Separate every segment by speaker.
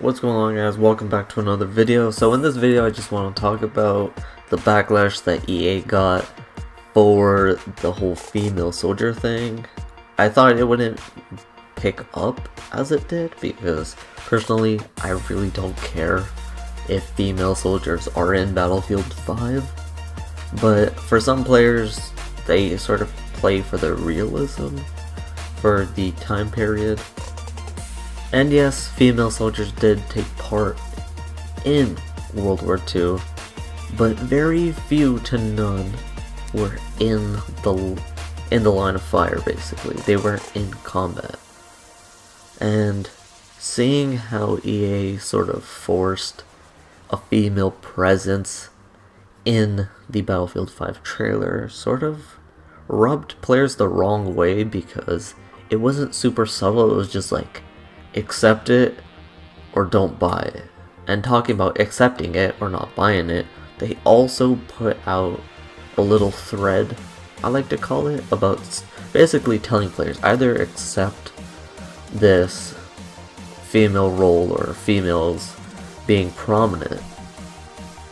Speaker 1: What's going on, guys? Welcome back to another video. So in this video I just want to talk about the backlash that EA got for the whole female soldier thing. I thought it wouldn't pick up as it did because personally I really don't care if female soldiers are in Battlefield 5, but for some players they sort of play for the realism for the time period. And yes, female soldiers did take part in World War II, but very few to none were in the line of fire. Basically, they weren't in combat. And seeing how EA sort of forced a female presence in the Battlefield 5 trailer sort of rubbed players the wrong way, because it wasn't super subtle. It was just like, accept it or don't buy it. And talking about accepting it or not buying it, they also put out a little thread, I like to call it, about basically telling players either accept this female role or females being prominent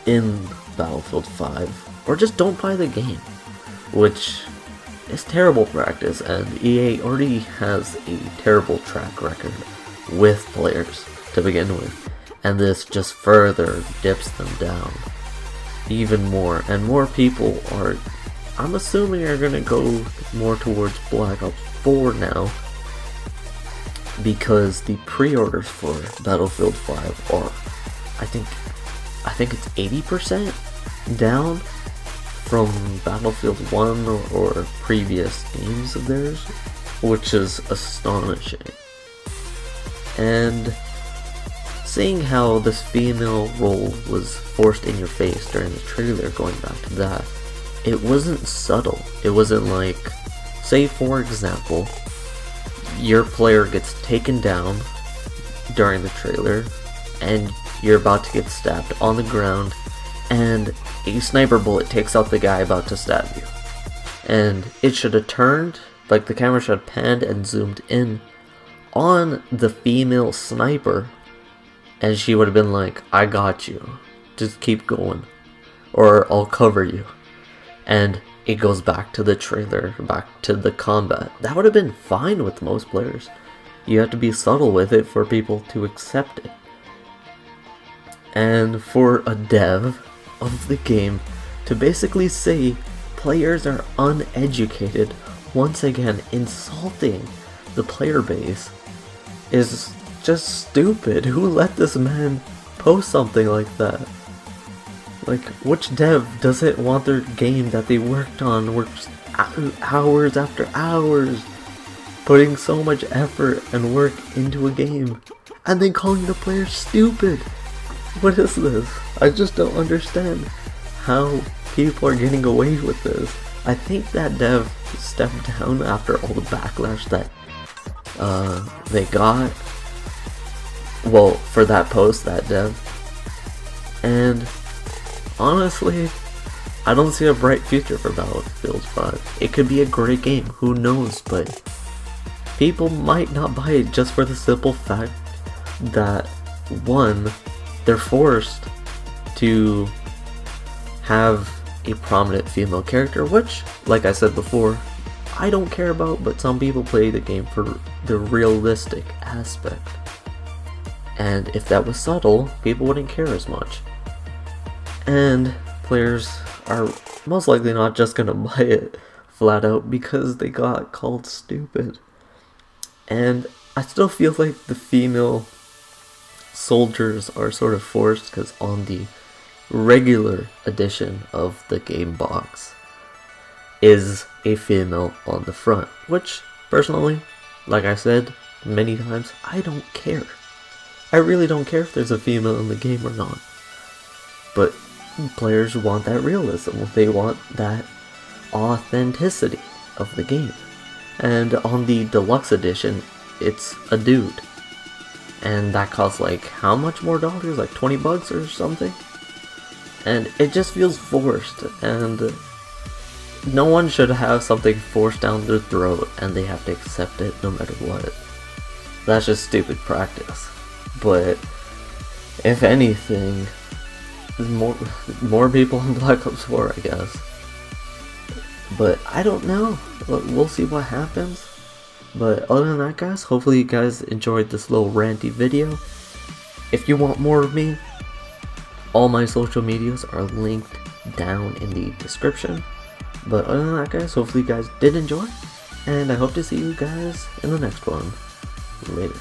Speaker 1: in Battlefield 5, or just don't buy the game, which is terrible practice, and EA already has a terrible track record with players to begin with, and this just further dips them down even more, and more people are, I'm assuming, are gonna go more towards Black Ops 4 now, because the pre-orders for Battlefield 5 are, I think it's 80% down from Battlefield 1 or previous games of theirs, which is astonishing. And seeing how this female role was forced in your face during the trailer, going back to that, it wasn't subtle. It wasn't like, say for example, your player gets taken down during the trailer and you're about to get stabbed on the ground and a sniper bullet takes out the guy about to stab you. And it should have turned, like the camera should have panned and zoomed in on the female sniper, and she would have been like, I got you, just keep going, or I'll cover you. And it goes back to the trailer, back to the combat. That would have been fine with most players. You have to be subtle with it for people to accept it. And for a dev of the game to basically say players are uneducated, once again insulting the player base, is just stupid. Who let this man post something like that? Like, which dev doesn't want their game that they worked on, worked hours after hours, putting so much effort and work into a game, and then calling the players stupid? What is this? I just don't understand how people are getting away with this. I think that dev stepped down after all the backlash that they got, well, for that post, that dev. And honestly, I don't see a bright future for Battlefield 5. It could be a great game, who knows, but people might not buy it just for the simple fact that, one, they're forced to have a prominent female character, which, like I said before, I don't care about, but some people play the game for the realistic aspect. And if that was subtle, people wouldn't care as much. And players are most likely not just gonna buy it flat out because they got called stupid. And I still feel like the female soldiers are sort of forced, because on the regular edition of the game box is a female on the front, which personally, like I said many times, I don't care. I really don't care if there's a female in the game or not. But players want that realism. They want that authenticity of the game. And on the deluxe edition, it's a dude. And that costs like how much more dollars? Like $20 or something? And it just feels forced, and no one should have something forced down their throat and they have to accept it no matter what. That's just stupid practice. But if anything, more people on Black Ops 4, I guess. But I don't know. We'll see what happens. But other than that, guys, hopefully you guys enjoyed this little ranty video. If you want more of me, all my social medias are linked down in the description. But other than that, guys, hopefully you guys did enjoy, and I hope to see you guys in the next one. Later.